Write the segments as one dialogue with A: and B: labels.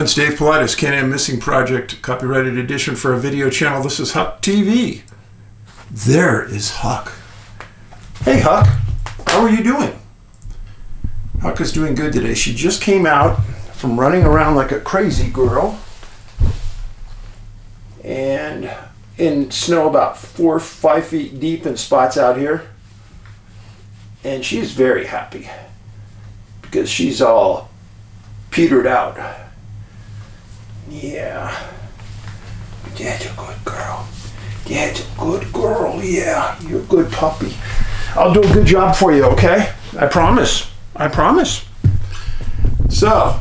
A: It's Dave Paulides, CanAm Missing Project, copyrighted edition for a video channel. This is Huck TV. There is Huck. Hey Huck, how are you doing? Huck is doing good today. She just came out from running around like a crazy girl and in snow about 4 or 5 feet deep in spots out here. And she's very happy because she's all petered out. Yeah. Dad's a good girl. Dad's a good girl. Yeah, you're a good puppy. I'll do a good job for you, okay? I promise. I promise. So,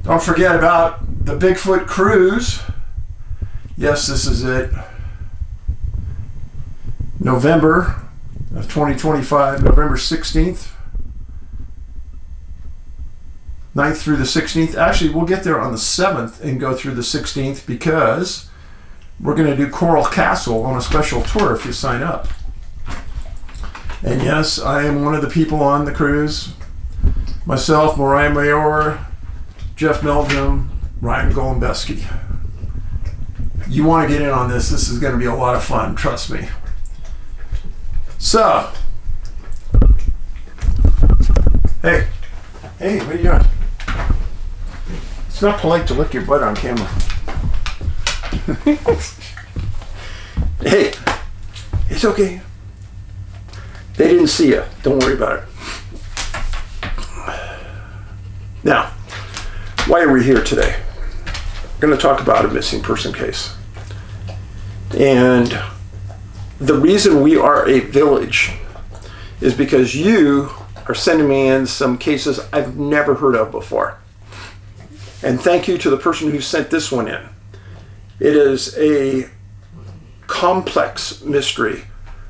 A: don't forget about the Bigfoot cruise. Yes, this is it. November of 2025, November 16th. 9th through the 16th. Actually, we'll get there on the 7th and go through the 16th because we're going to do Coral Castle on a special tour if you sign up. And yes, I am one of the people on the cruise. Myself, Mariah Mayor, Jeff Meldrum, Ryan Golombeski. You want to get in on this. This is going to be a lot of fun, trust me. So, hey, what are you doing? It's not polite to lick your butt on camera. Hey, it's okay. They didn't see you. Don't worry about it. Now, why are we here today? We're going to talk about a missing person case. And the reason we are a village is because you are sending me in some cases I've never heard of before. And thank you to the person who sent this one in. It is a complex mystery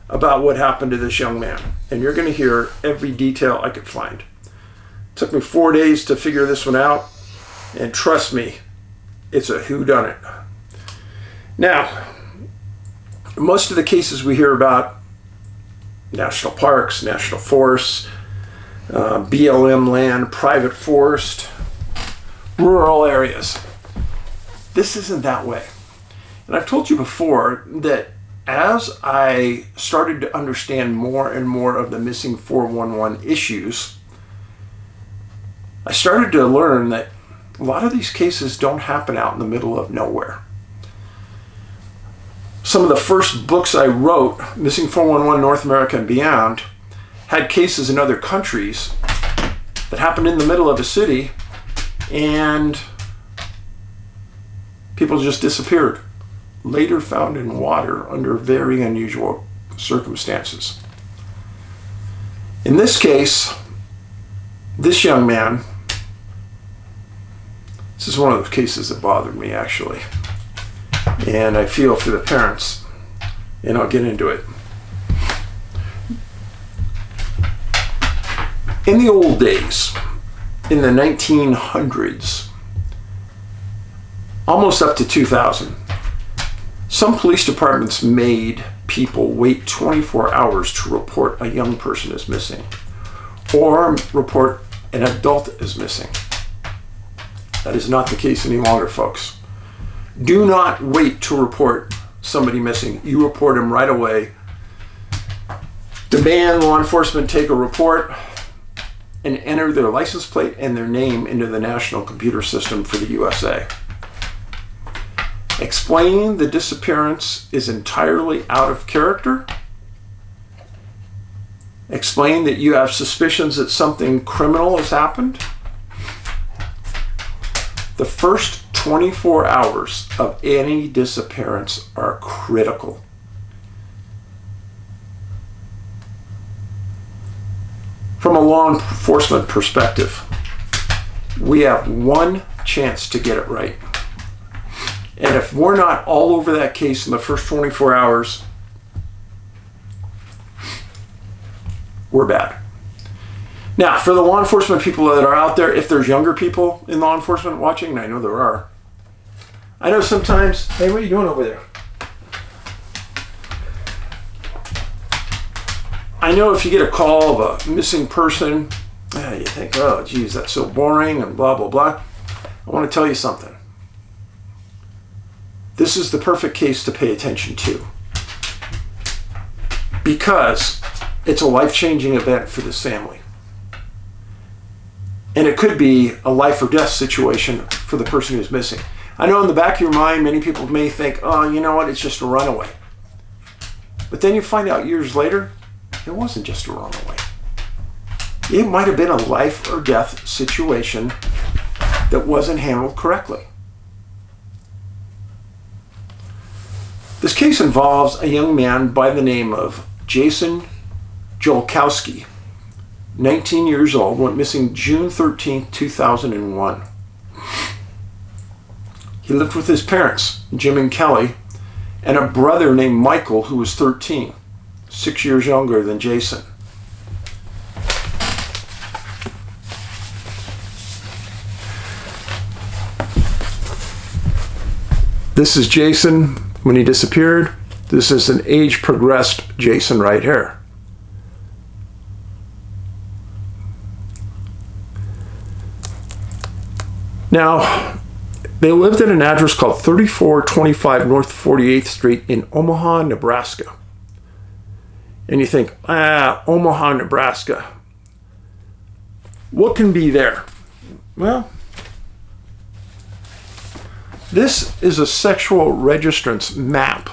A: about what happened to this young man. And you're going to hear every detail I could find. It took me 4 days to figure this one out. And trust me, it's a whodunit. Now, most of the cases we hear about, national parks, national forests, BLM land, private forest, rural areas. This isn't that way. And I've told you before that as I started to understand more and more of the missing 411 issues, I started to learn that a lot of these cases don't happen out in the middle of nowhere. Some of the first books I wrote, Missing 411 North America and Beyond, had cases in other countries that happened in the middle of a city and people just disappeared, later found in water under very unusual circumstances. In this case, this young man, this is one of those cases that bothered me actually, and I feel for the parents, and I'll get into it. In the old days, in the 1900s, almost up to 2000, some police departments made people wait 24 hours to report a young person is missing or report an adult is missing. That is not the case any longer, folks. Do not wait to report somebody missing. You report them right away. Demand law enforcement take a report and enter their license plate and their name into the national computer system for the USA. Explaining the disappearance is entirely out of character. Explain that you have suspicions that something criminal has happened. The first 24 hours of any disappearance are critical. From a law enforcement perspective, we have one chance to get it right. And if we're not all over that case in the first 24 hours, we're bad. Now, for the law enforcement people that are out there, if there's younger people in law enforcement watching, and I know there are, I know sometimes, hey, what are you doing over there? I know if you get a call of a missing person, you think, oh, geez, that's so boring and blah, blah, blah. I want to tell you something. This is the perfect case to pay attention to, because it's a life-changing event for this family. And it could be a life or death situation for the person who's missing. I know in the back of your mind, many people may think, oh, you know what, it's just a runaway. But then you find out years later, it wasn't just a runaway. It might have been a life or death situation that wasn't handled correctly. This case involves a young man by the name of Jason Jolkowski, 19 years old, went missing June 13, 2001. He lived with his parents, Jim and Kelly, and a brother named Michael, who was 13, 6 years younger than Jason. This is Jason when he disappeared. This is an age-progressed Jason right here. Now, they lived at an address called 3425 North 48th Street in Omaha, Nebraska. And you think, Omaha, Nebraska. What can be there? Well, this is a sexual registrants map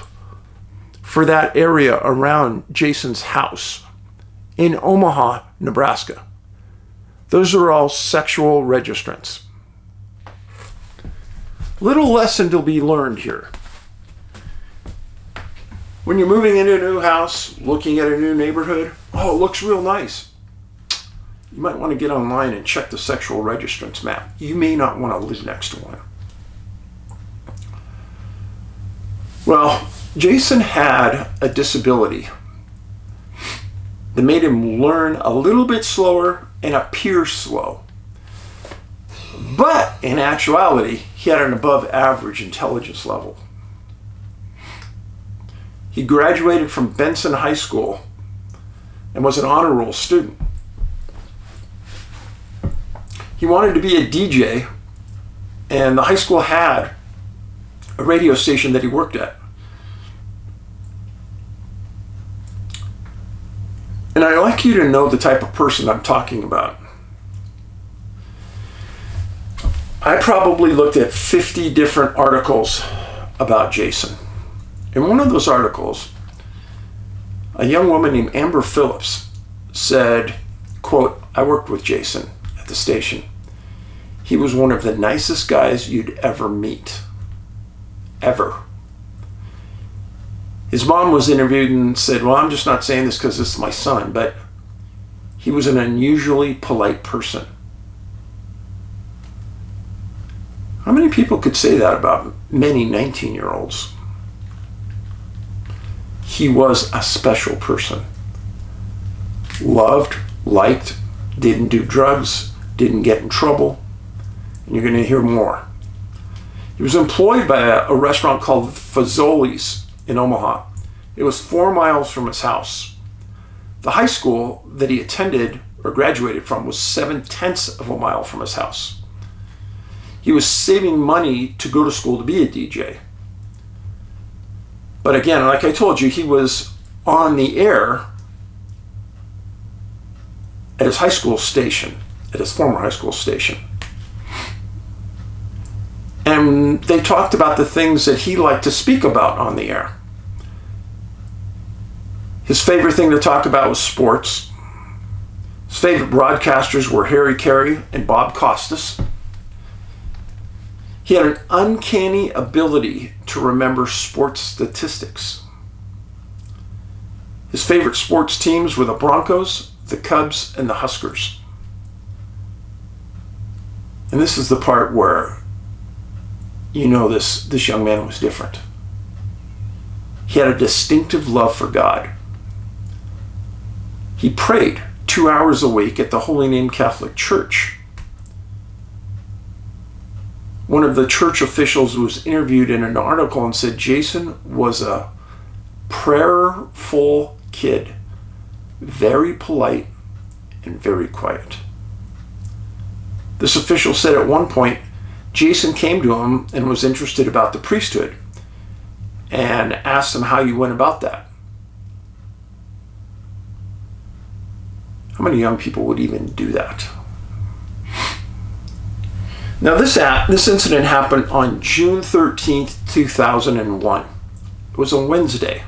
A: for that area around Jason's house in Omaha, Nebraska. Those are all sexual registrants. Little lesson to be learned here. When you're moving into a new house, looking at a new neighborhood, oh, it looks real nice. You might want to get online and check the sexual registrants map. You may not want to live next to one. Well, Jason had a disability that made him learn a little bit slower and appear slow. But in actuality, he had an above average intelligence level. He graduated from Benson High School and was an honor roll student. He wanted to be a DJ, and the high school had a radio station that he worked at. And I'd like you to know the type of person I'm talking about. I probably looked at 50 different articles about Jason. In one of those articles, a young woman named Amber Phillips said, quote, "I worked with Jason at the station. He was one of the nicest guys you'd ever meet. Ever." His mom was interviewed and said, "Well, I'm just not saying this because it's my son, but he was an unusually polite person." How many people could say that about many 19-year-olds? He was a special person. Loved, liked, didn't do drugs, didn't get in trouble. And you're going to hear more. He was employed by a restaurant called Fazoli's in Omaha. It was 4 miles from his house. The high school that he attended or graduated from was 7/10 of a mile from his house. He was saving money to go to school to be a DJ. But again, like I told you, he was on the air at his high school station, at his former high school station. And they talked about the things that he liked to speak about on the air. His favorite thing to talk about was sports. His favorite broadcasters were Harry Carey and Bob Costas. He had an uncanny ability to remember sports statistics. His favorite sports teams were the Broncos, the Cubs, and the Huskers. And this is the part where you know this young man was different. He had a distinctive love for God. He prayed 2 hours a week at the Holy Name Catholic Church. One of the church officials was interviewed in an article and said Jason was a prayerful kid, very polite and very quiet. This official said at one point, Jason came to him and was interested about the priesthood and asked him how you went about that. How many young people would even do that? Now this incident happened on June 13th, 2001. It was a Wednesday.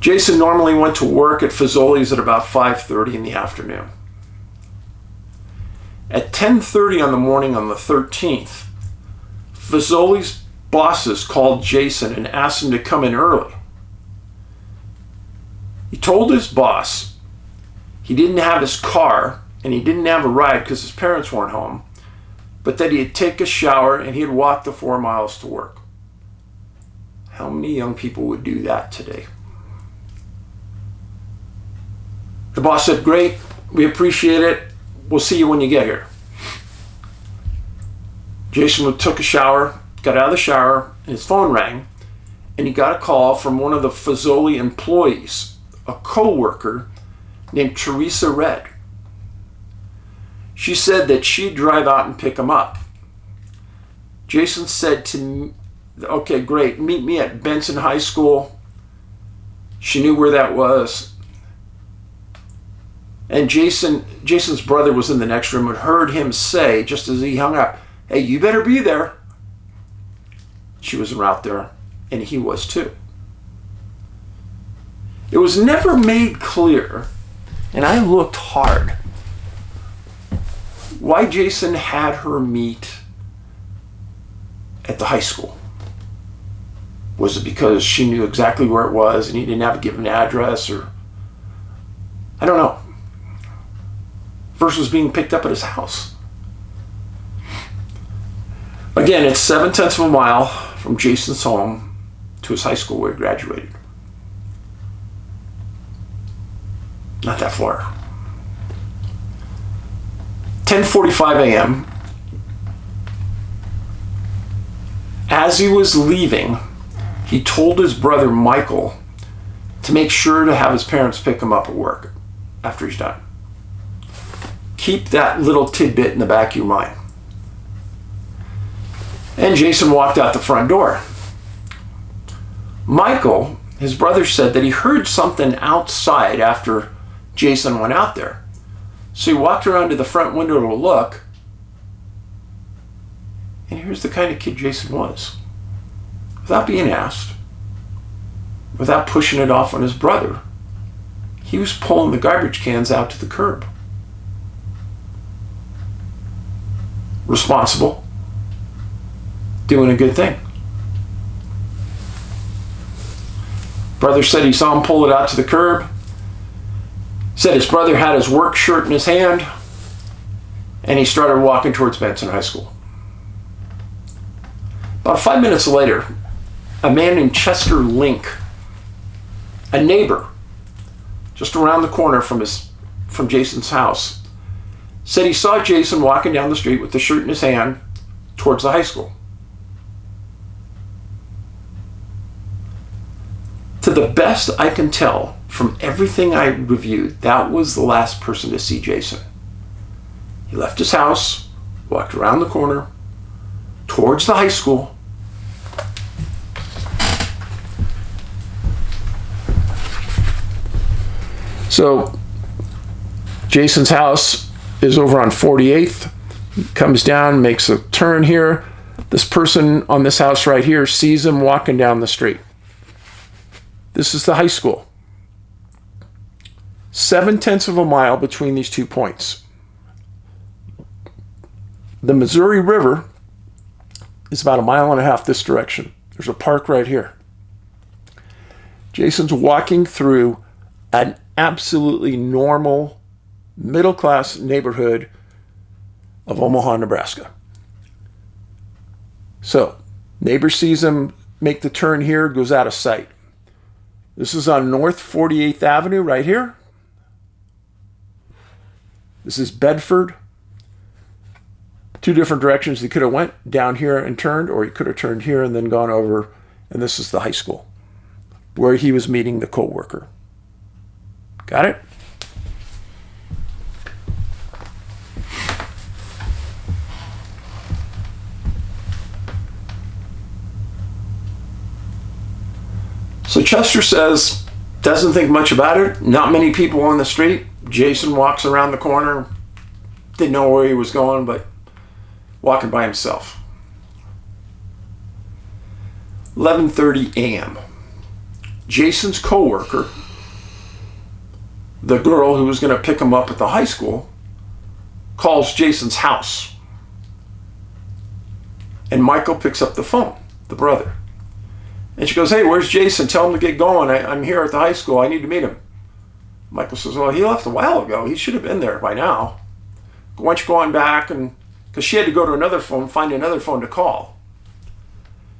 A: Jason normally went to work at Fazoli's at about 5:30 in the afternoon. At 10:30 on the morning on the 13th, Fazoli's bosses called Jason and asked him to come in early. He told his boss he didn't have his car and he didn't have a ride because his parents weren't home, but that he'd take a shower and he'd walk the 4 miles to work. How many young people would do that today? The boss said, "Great, we appreciate it. We'll see you when you get here." Jason took a shower, got out of the shower, and his phone rang, and he got a call from one of the Fazoli employees, a co-worker named Teresa Red. She said that she'd drive out and pick him up. Jason said to me, "Okay, great, meet me at Benson High School." She knew where that was. And Jason's brother was in the next room and heard him say, just as he hung up, "Hey, you better be there." She was out there, and he was too. It was never made clear, and I looked hard, why Jason had her meet at the high school. Was it because she knew exactly where it was and he didn't have to give an address, or I don't know. Versus being picked up at his house. Again, it's 7/10 of a mile from Jason's home to his high school where he graduated. Not that far. 10:45 a.m. As he was leaving, he told his brother Michael to make sure to have his parents pick him up at work after he's done. Keep that little tidbit in the back of your mind. And Jason walked out the front door. Michael, his brother, said that he heard something outside after Jason went out there. So he walked around to the front window to look. And here's the kind of kid Jason was. Without being asked, without pushing it off on his brother, he was pulling the garbage cans out to the curb. Responsible, doing a good thing. Brother said he saw him pull it out to the curb. Said his brother had his work shirt in his hand, and he started walking towards Benson High School. About 5 minutes later, a man named Chester Link, a neighbor just around the corner from Jason's house, said he saw Jason walking down the street with the shirt in his hand towards the high school. To the best I can tell from everything I reviewed, that was the last person to see Jason. He left his house, walked around the corner towards the high school. So Jason's house is over on 48th. He comes down, makes a turn here. This person on this house right here sees him walking down the street. This is the high school. 7/10 of a mile between these 2 points. The Missouri River is about 1.5 miles this direction. There's a park right here. Jason's walking through an absolutely normal middle-class neighborhood of Omaha, Nebraska. So, neighbor sees him make the turn here, goes out of sight. This is on North 48th Avenue right here. This is Bedford. 2 different directions. He could have went down here and turned, or he could have turned here and then gone over, and this is the high school where he was meeting the co-worker. Got it? So Chester says, doesn't think much about it. Not many people on the street. Jason walks around the corner. Didn't know where he was going, but walking by himself. 11:30 a.m. Jason's coworker, the girl who was going to pick him up at the high school, calls Jason's house. And Michael picks up the phone, the brother. And she goes, hey, where's Jason? Tell him to get going. I'm here at the high school. I need to meet him. Michael says, well, he left a while ago. He should have been there by now. Why don't you go on back? And because she had to go to another phone, find another phone to call.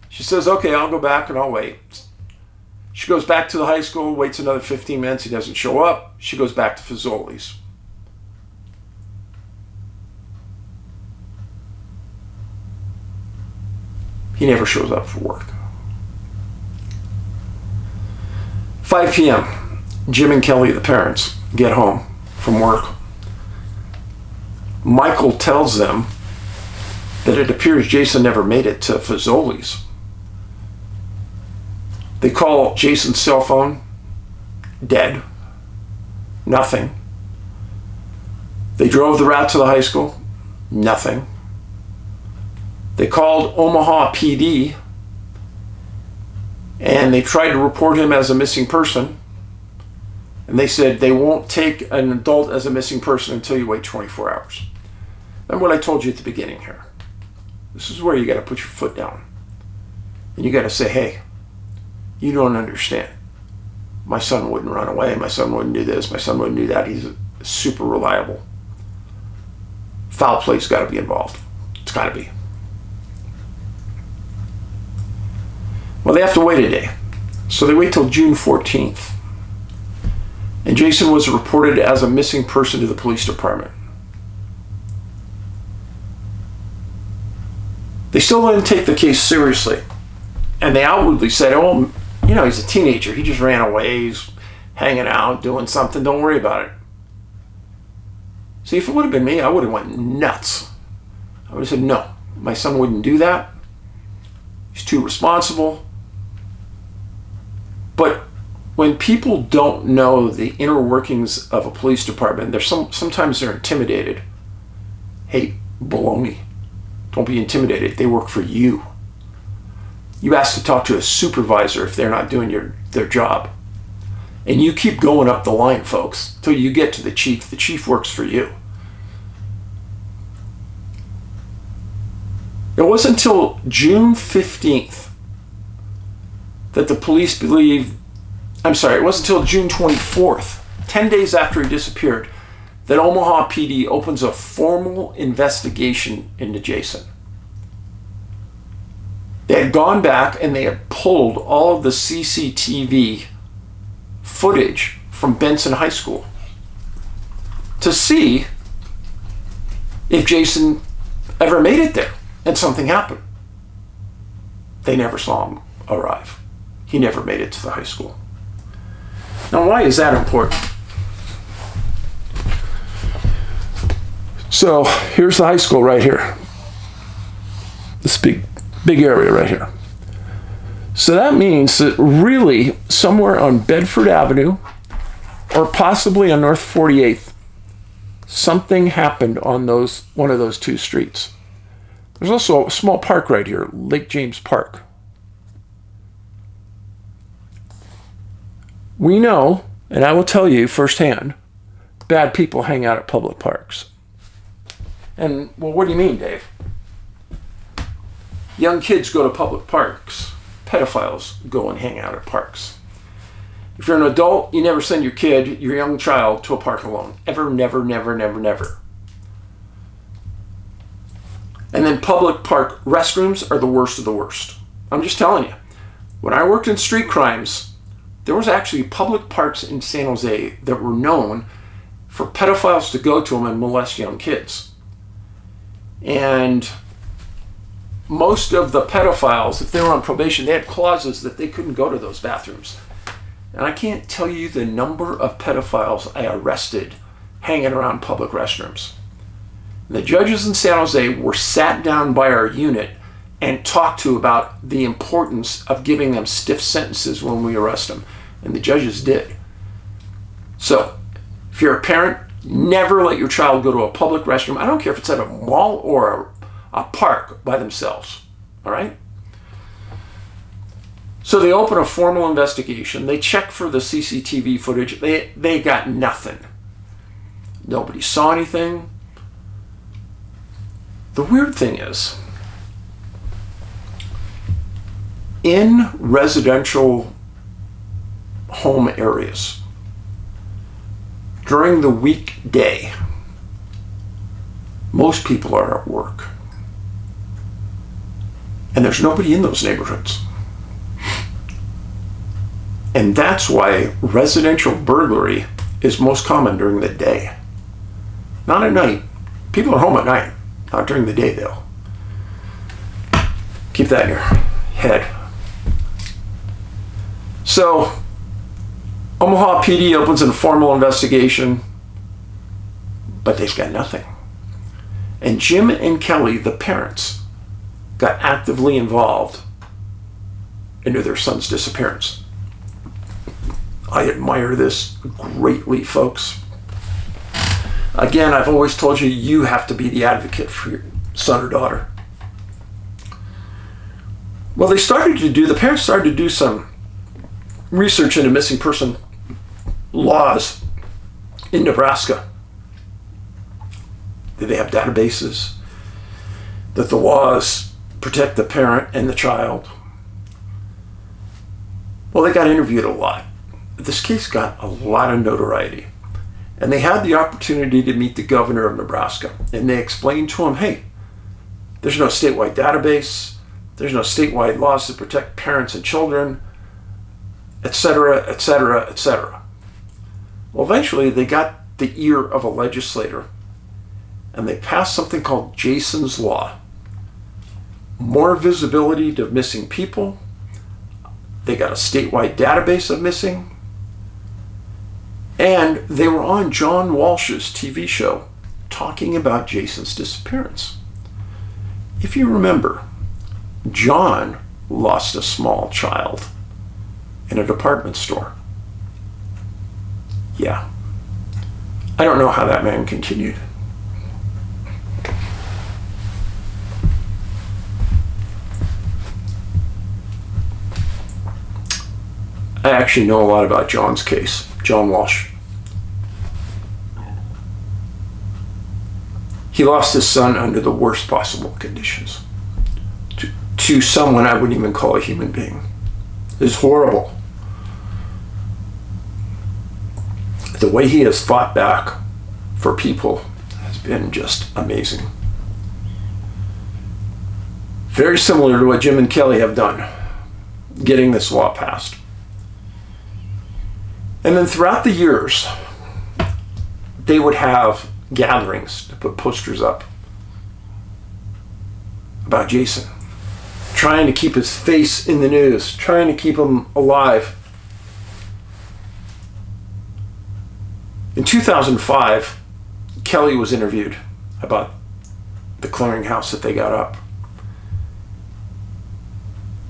A: She says, okay, I'll go back and I'll wait. She goes back to the high school, waits another 15 minutes. He doesn't show up. She goes back to Fazoli's. He never shows up for work. 5 p.m. Jim and Kelly, the parents, get home from work. Michael tells them that it appears Jason never made it to Fazoli's. They call Jason's cell phone, dead, nothing. They drove the route to the high school, nothing. They called Omaha PD and they tried to report him as a missing person. And they said they won't take an adult as a missing person until you wait 24 hours. Remember what I told you at the beginning here. This is where you got to put your foot down. And you got to say, hey, you don't understand. My son wouldn't run away. My son wouldn't do this. My son wouldn't do that. He's super reliable. Foul play's got to be involved. It's got to be. Well, they have to wait a day. So they wait till June 14th. And Jason was reported as a missing person to the police department. They still didn't take the case seriously. And they outwardly said, oh, you know, he's a teenager. He just ran away. He's hanging out, doing something. Don't worry about it. See, if it would have been me, I would have went nuts. I would have said, no, my son wouldn't do that. He's too responsible. But when people don't know the inner workings of a police department, sometimes they're intimidated. Hey, baloney. Don't be intimidated. They work for you. You ask to talk to a supervisor if they're not doing their job. And you keep going up the line, folks, till you get to the chief. The chief works for you. It wasn't until June 15th that the police it wasn't until June 24th, 10 days after he disappeared, that Omaha PD opens a formal investigation into Jason. They had gone back and they had pulled all of the CCTV footage from Benson High School to see if Jason ever made it there and something happened. They never saw him arrive. He never made it to the high school. Now, why is that important? So here's the high school right here. This big area right here. So that means that really somewhere on Bedford Avenue or possibly on North 48th, something happened on one of those two streets. There's also a small park right here, Lake James Park. We know, and I will tell you firsthand, bad people hang out at public parks. And, well, what do you mean, Dave? Young kids go to public parks. Pedophiles go and hang out at parks. If you're an adult, you never send your kid, your young child, to a park alone. Ever, never, never, never, never. And then public park restrooms are the worst of the worst. I'm just telling you. When I worked in street crimes, there was actually public parks in San Jose that were known for pedophiles to go to them and molest young kids. And most of the pedophiles, if they were on probation, they had clauses that they couldn't go to those bathrooms. And I can't tell you the number of pedophiles I arrested hanging around public restrooms. The judges in San Jose were sat down by our unit and talked to about the importance of giving them stiff sentences when we arrest them. And the judges did. So, if you're a parent, never let your child go to a public restroom. I don't care if it's at a mall or a park by themselves. All right? So they open a formal investigation. They check for the CCTV footage. They got nothing. Nobody saw anything. The weird thing is, in residential home areas, during the weekday, most people are at work. And there's nobody in those neighborhoods. And that's why residential burglary is most common during the day. Not at night. People are home at night. Not during the day, though. Keep that in your head. So, Omaha PD opens a formal investigation, but they've got nothing. And Jim and Kelly, the parents, got actively involved into their son's disappearance. I admire this greatly, folks. Again, I've always told you, you have to be the advocate for your son or daughter. Well, the parents started to do some research into missing person laws in Nebraska. Did they have databases? That the laws protect the parent and the child? Well, they got interviewed a lot. This case got a lot of notoriety. And they had the opportunity to meet the governor of Nebraska. And they explained to him, hey, there's no statewide database. There's no statewide laws to protect parents and children, etc., etc., etc. Well, eventually they got the ear of a legislator and they passed something called Jason's Law. More visibility to missing people. They got a statewide database of missing. And they were on John Walsh's TV show talking about Jason's disappearance. If you remember, John lost a small child in a department store. Yeah. I don't know how that man continued. I actually know a lot about John's case, John Walsh. He lost his son under the worst possible conditions to someone I wouldn't even call a human being. It's horrible. The way he has fought back for people has been just amazing. Very similar to what Jim and Kelly have done, getting this law passed. And then throughout the years, they would have gatherings to put posters up about Jason, trying to keep his face in the news, trying to keep him alive. In 2005, Kelly was interviewed about the clearinghouse that they got up.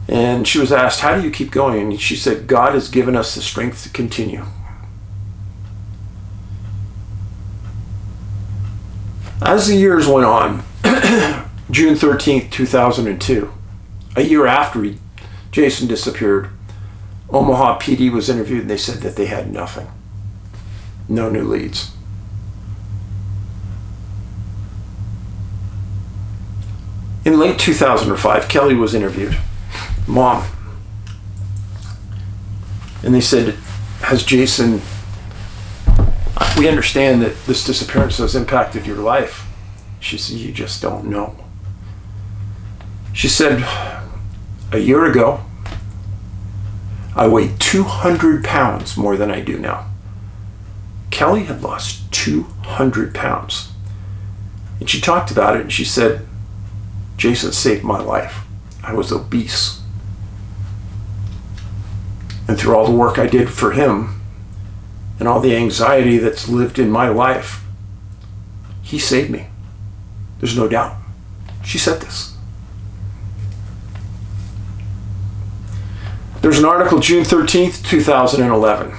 A: And she was asked, how do you keep going? And she said, God has given us the strength to continue. As the years went on, June 13th, 2002, a year after Jason disappeared, Omaha PD was interviewed and they said that they had nothing. No new leads. In late 2005, Kelly was interviewed. Mom. And they said, has Jason, we understand that this disappearance has impacted your life. She said, you just don't know. She said, a year ago, I weighed 200 pounds more than I do now. Kelly had lost 200 pounds. And she talked about it and she said, Jason saved my life. I was obese. And through all the work I did for him and all the anxiety that's lived in my life, he saved me. There's no doubt. She said this. There's an article, June 13th, 2011,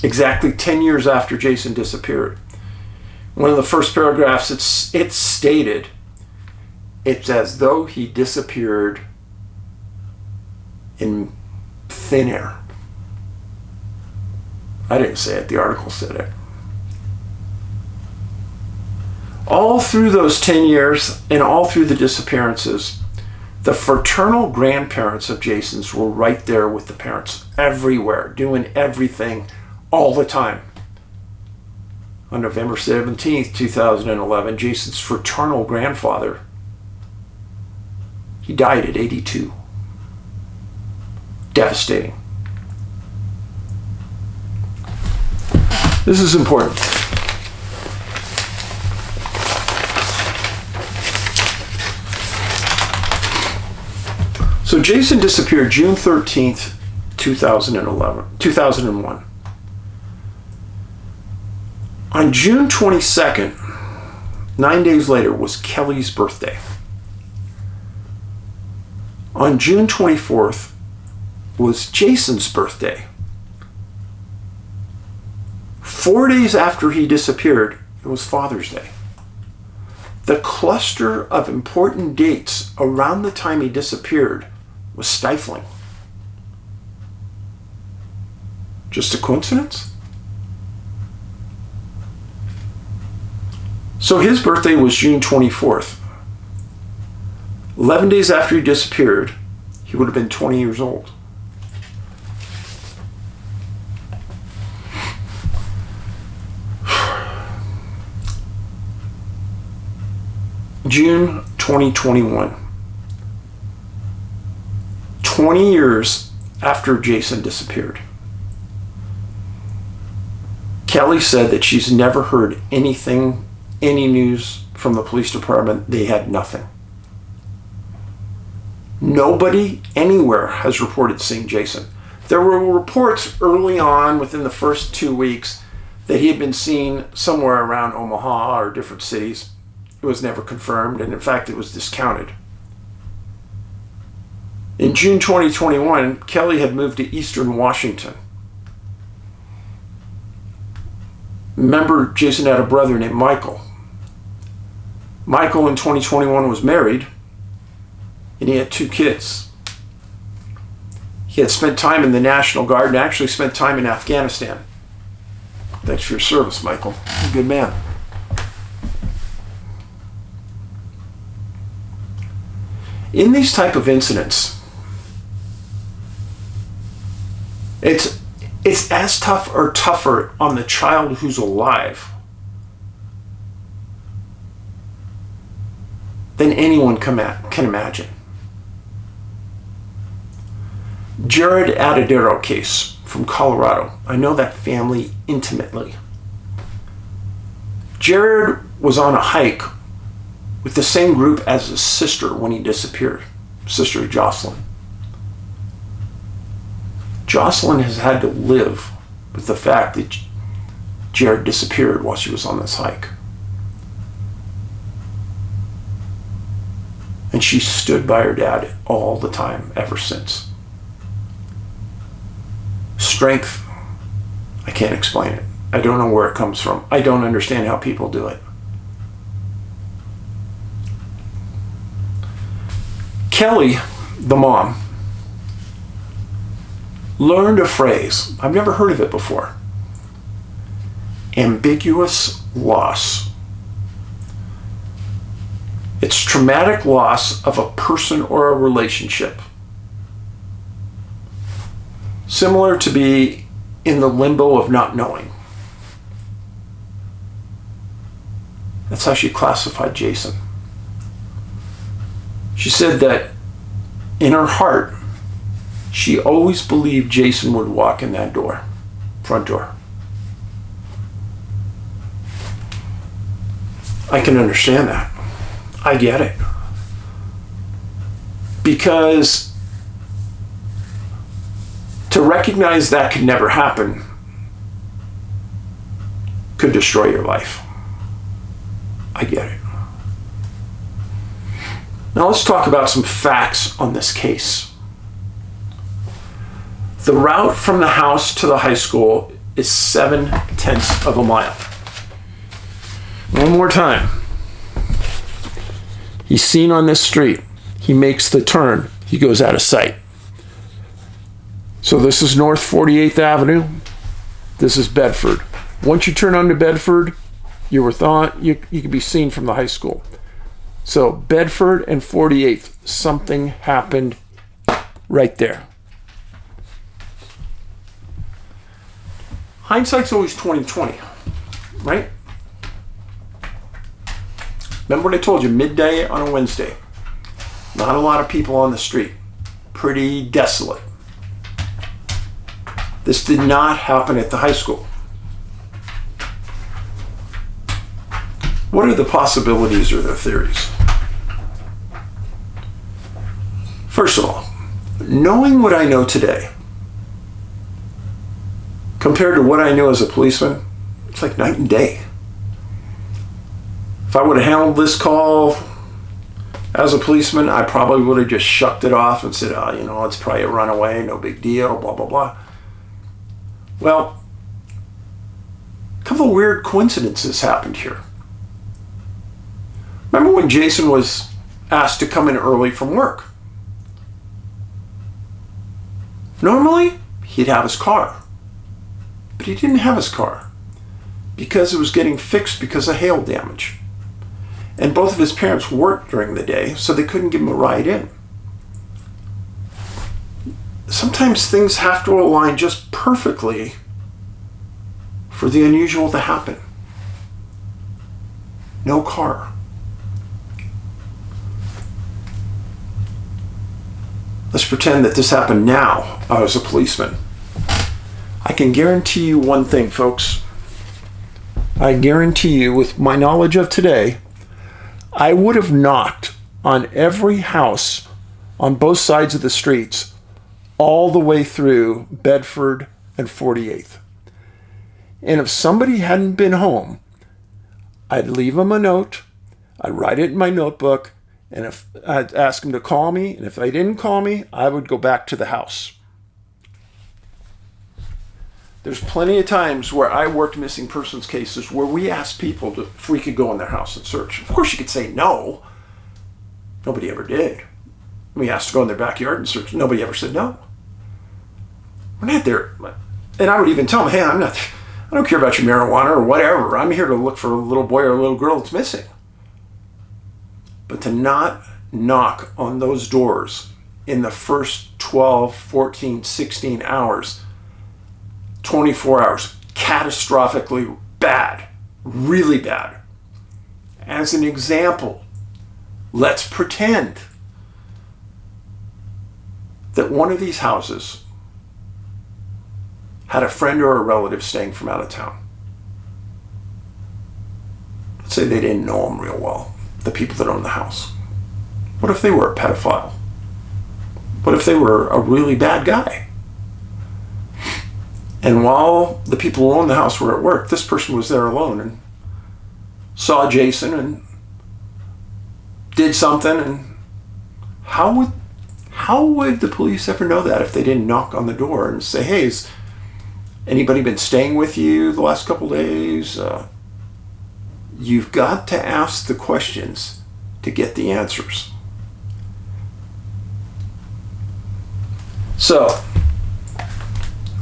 A: exactly 10 years after Jason disappeared. One of the first paragraphs, it's stated, it's as though he disappeared in thin air. I didn't say it, the article said it. All through those 10 years and all through the disappearances, the fraternal grandparents of Jason's were right there with the parents, everywhere, doing everything all the time. On November 17th, 2011, Jason's fraternal grandfather, he died at 82. Devastating. This is important. So Jason disappeared June 13th, 2001. On June 22nd, 9 days later, was Kelly's birthday. On June 24th was Jason's birthday. 4 days after he disappeared, it was Father's Day. The cluster of important dates around the time he disappeared was stifling. Just a coincidence? So his birthday was June 24th. 11 days after he disappeared, he would have been 20 years old. June 2021. 20 years after Jason disappeared. Kelly said that she's never heard anything, any news from the police department. They had nothing. Nobody anywhere has reported seeing Jason. There were reports early on within the first 2 weeks that he had been seen somewhere around Omaha or different cities. It was never confirmed, and in fact, it was discounted. In June 2021, Kelly had moved to Eastern Washington. Remember, Jason had a brother named Michael. Michael in 2021 was married, and he had 2 kids. He had spent time in the National Guard and actually spent time in Afghanistan. Thanks for your service, Michael. You're a good man. In these type of incidents, it's as tough or tougher on the child who's alive than anyone can imagine. Jared Adadero case from Colorado. I know that family intimately. Jared was on a hike with the same group as his sister when he disappeared, Sister Jocelyn. Jocelyn has had to live with the fact that Jared disappeared while she was on this hike. And she stood by her dad all the time ever since. Strength, I can't explain it. I don't know where it comes from. I don't understand how people do it. Kelly, the mom, learned a phrase. I've never heard of it before. Ambiguous loss. It's traumatic loss of a person or a relationship. Similar to be in the limbo of not knowing. That's how she classified Jason. She said that in her heart, she always believed Jason would walk in that door, front door. I can understand that. I get it. Because to recognize that could never happen could destroy your life. I get it. Now let's talk about some facts on this case. The route from the house to the high school is 7/10 of a mile. One more time. He's seen on this street. He makes the turn. He goes out of sight. So this is North 48th Avenue. This is Bedford. Once you turn onto Bedford, you could be seen from the high school. So Bedford and 48th, something happened right there. Hindsight's always 20/20, right? Remember what I told you, midday on a Wednesday. Not a lot of people on the street. Pretty desolate. This did not happen at the high school. What are the possibilities or the theories? First of all, knowing what I know today, compared to what I knew as a policeman, it's like night and day. If I would have handled this call as a policeman, I probably would have just shucked it off and said, it's probably a runaway, no big deal, blah, blah, blah. Well, a couple of weird coincidences happened here. Remember when Jason was asked to come in early from work? Normally, he'd have his car. But he didn't have his car because it was getting fixed because of hail damage. And both of his parents worked during the day, so they couldn't give him a ride in. Sometimes things have to align just perfectly for the unusual to happen. No car. Let's pretend that this happened now. I was a policeman. I can guarantee you one thing, folks. I guarantee you, with my knowledge of today, I would have knocked on every house on both sides of the streets all the way through Bedford and 48th. And if somebody hadn't been home, I'd leave them a note, I'd write it in my notebook, and if I'd ask them to call me, and if they didn't call me, I would go back to the house. There's plenty of times where I worked missing persons cases where we asked people if we could go in their house and search. Of course, you could say no. Nobody ever did. We asked to go in their backyard and search. Nobody ever said no. We're not there. And I would even tell them, hey, I don't care about your marijuana or whatever. I'm here to look for a little boy or a little girl that's missing. But to not knock on those doors in the first 12, 14, 16 hours, 24 hours, catastrophically bad, really bad. As an example, let's pretend that one of these houses had a friend or a relative staying from out of town. Let's say they didn't know them real well, the people that own the house. What if they were a pedophile? What if they were a really bad guy? And while the people who owned the house were at work, this person was there alone and saw Jason and did something. And how would the police ever know that if they didn't knock on the door and say, hey, has anybody been staying with you the last couple days? You've got to ask the questions to get the answers. So,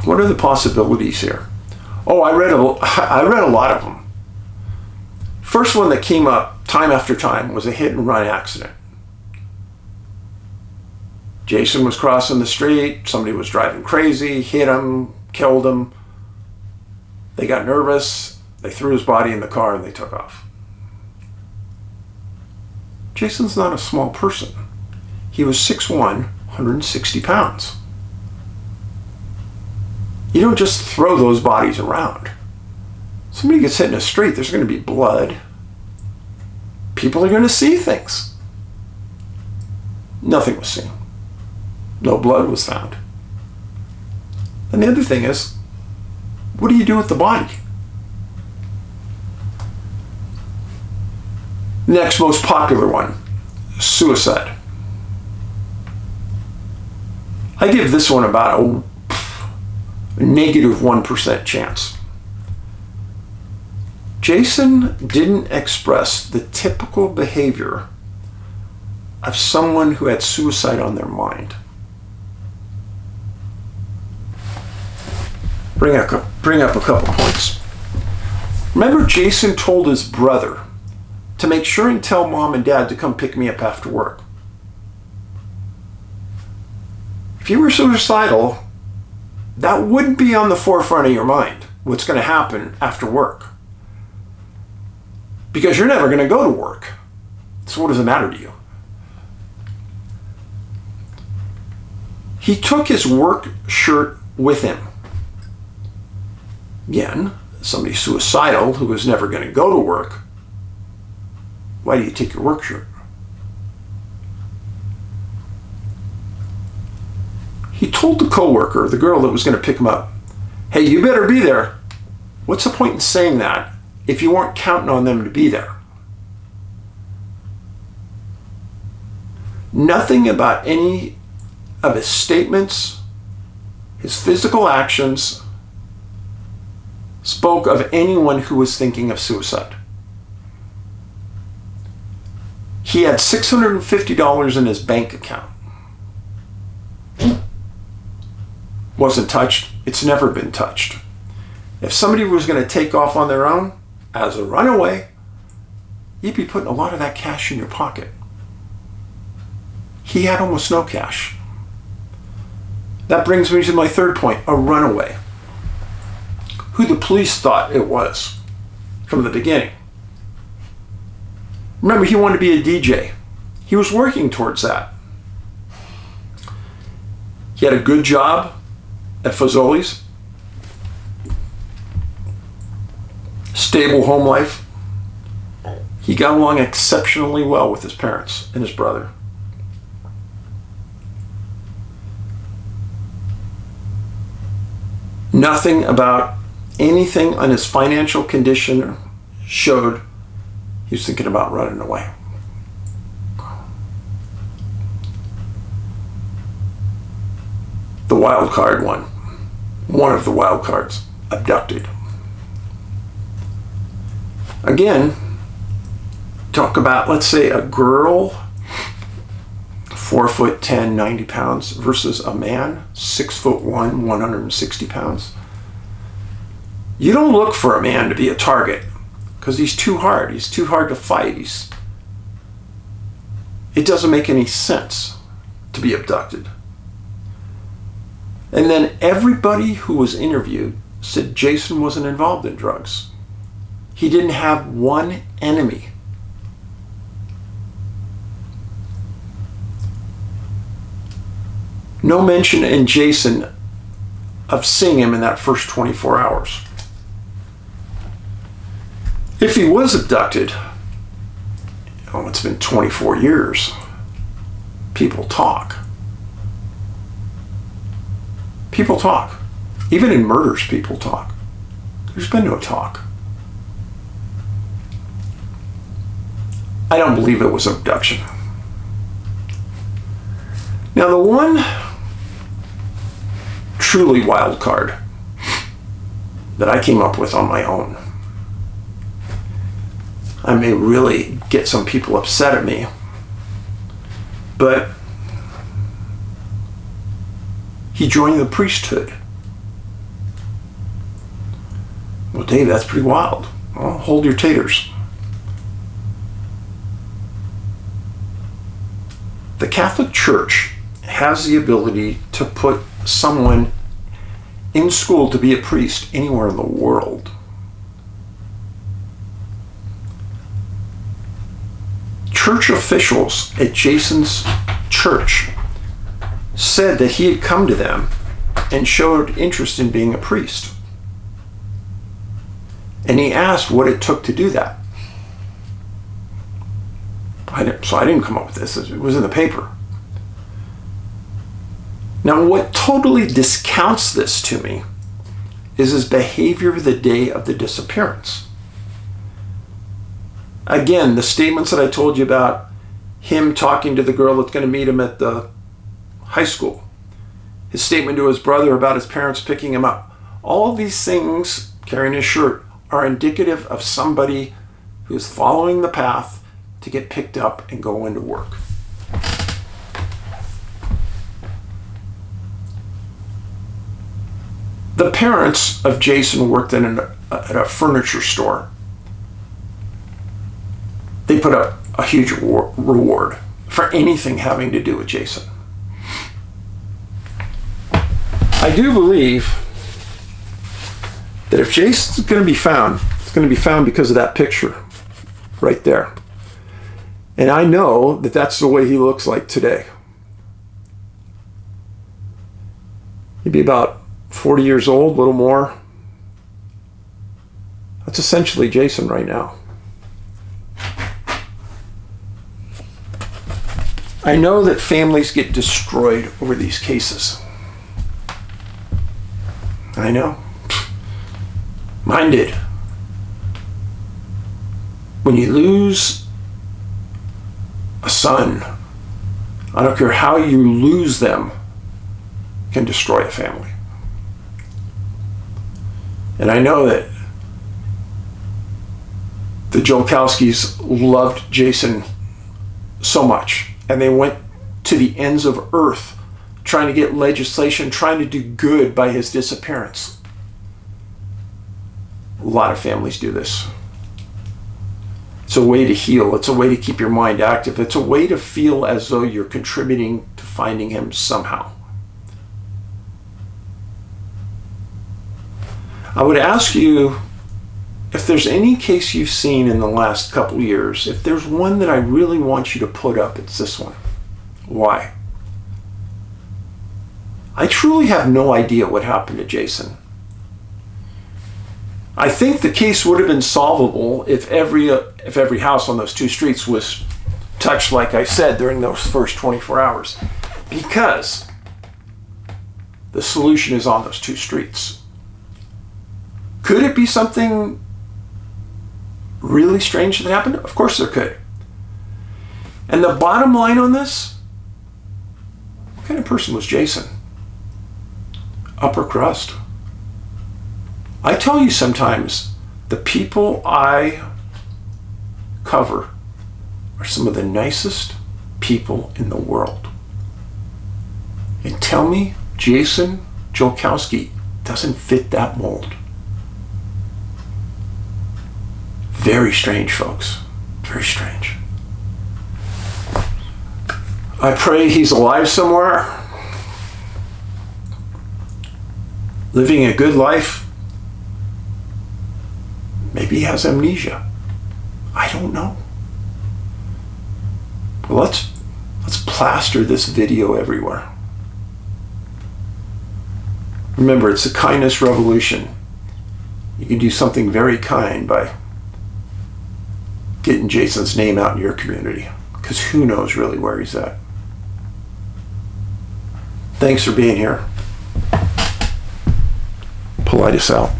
A: what are the possibilities here? Oh, I read a lot of them. First one that came up time after time was a hit and run accident. Jason was crossing the street, somebody was driving crazy, hit him, killed him. They got nervous, they threw his body in the car and they took off. Jason's not a small person. He was 6'1", 160 pounds. You don't just throw those bodies around. Somebody gets hit in the street, there's going to be blood. People are going to see things. Nothing was seen. No blood was found. And the other thing is, what do you do with the body? Next most popular one, suicide. I give this one about a negative 1% chance. Jason didn't express the typical behavior of someone who had suicide on their mind. Bring up a couple points. Remember, Jason told his brother to make sure and tell mom and dad to come pick me up after work. If you were suicidal, that wouldn't be on the forefront of your mind, what's going to happen after work. Because you're never going to go to work. So what does it matter to you? He took his work shirt with him. Again, somebody suicidal who was never going to go to work. Why do you take your work shirt? He told the coworker, the girl that was going to pick him up, hey, you better be there. What's the point in saying that if you weren't counting on them to be there? Nothing about any of his statements, his physical actions, spoke of anyone who was thinking of suicide. He had $650 in his bank account. Wasn't touched. It's never been touched. If somebody was going to take off on their own as a runaway, you'd be putting a lot of that cash in your pocket. He had almost no cash. That brings me to my third point, a runaway. Who the police thought it was from the beginning. Remember, he wanted to be a DJ. He was working towards that. He had a good job at Fazoli's. Stable home life. He got along exceptionally well with his parents and his brother. Nothing about anything on his financial condition showed he was thinking about running away. The wild card one of the wild cards, abducted. Again, talk about, let's say, a girl, 4'10", 90 pounds, versus a man, 6'1", 160 pounds. You don't look for a man to be a target because he's too hard. He's too hard to fight. It doesn't make any sense to be abducted. And then everybody who was interviewed said Jason wasn't involved in drugs. He didn't have one enemy. No mention in Jason of seeing him in that first 24 hours. If he was abducted, it's been 24 years. People talk. People talk. Even in murders, people talk. There's been no talk. I don't believe it was abduction. Now, the one truly wild card that I came up with on my own, I may really get some people upset at me, but he joined the priesthood. Well, Dave, that's pretty wild. Well, hold your taters. The Catholic Church has the ability to put someone in school to be a priest anywhere in the world. Church officials at Jason's church said that he had come to them and showed interest in being a priest. And he asked what it took to do that. So I didn't come up with this. It was in the paper. Now, what totally discounts this to me is his behavior the day of the disappearance. Again, the statements that I told you about him talking to the girl that's going to meet him at the high school, his statement to his brother about his parents picking him up. All of these things, carrying his shirt, are indicative of somebody who is following the path to get picked up and go into work. The parents of Jason worked at a furniture store. They put up a huge reward for anything having to do with Jason. I do believe that if Jason's going to be found, it's going to be found because of that picture right there. And I know that that's the way he looks like today. He'd be about 40 years old, a little more. That's essentially Jason right now. I know that families get destroyed over these cases. I know. Mine did. When you lose a son, I don't care how you lose them, can destroy a family. And I know that the Jolkowskis loved Jason so much, and they went to the ends of earth trying to get legislation, trying to do good by his disappearance. A lot of families do this. It's a way to heal. It's a way to keep your mind active. It's a way to feel as though you're contributing to finding him somehow. I would ask you, if there's any case you've seen in the last couple years, if there's one that I really want you to put up, it's this one. Why? I truly have no idea what happened to Jason. I think the case would have been solvable if every house on those two streets was touched, like I said, during those first 24 hours. Because the solution is on those two streets. Could it be something really strange that happened? Of course there could. And the bottom line on this, what kind of person was Jason? Upper crust. I tell you sometimes, the people I cover are some of the nicest people in the world. And tell me Jason Jolkowski doesn't fit that mold. Very strange, folks. Very strange. I pray he's alive somewhere, living a good life. Maybe he has amnesia. I don't know. Well, let's plaster this video everywhere. Remember, it's a kindness revolution. You can do something very kind by getting Jason's name out in your community, because who knows really where he's at. Thanks for being here. Paulides out.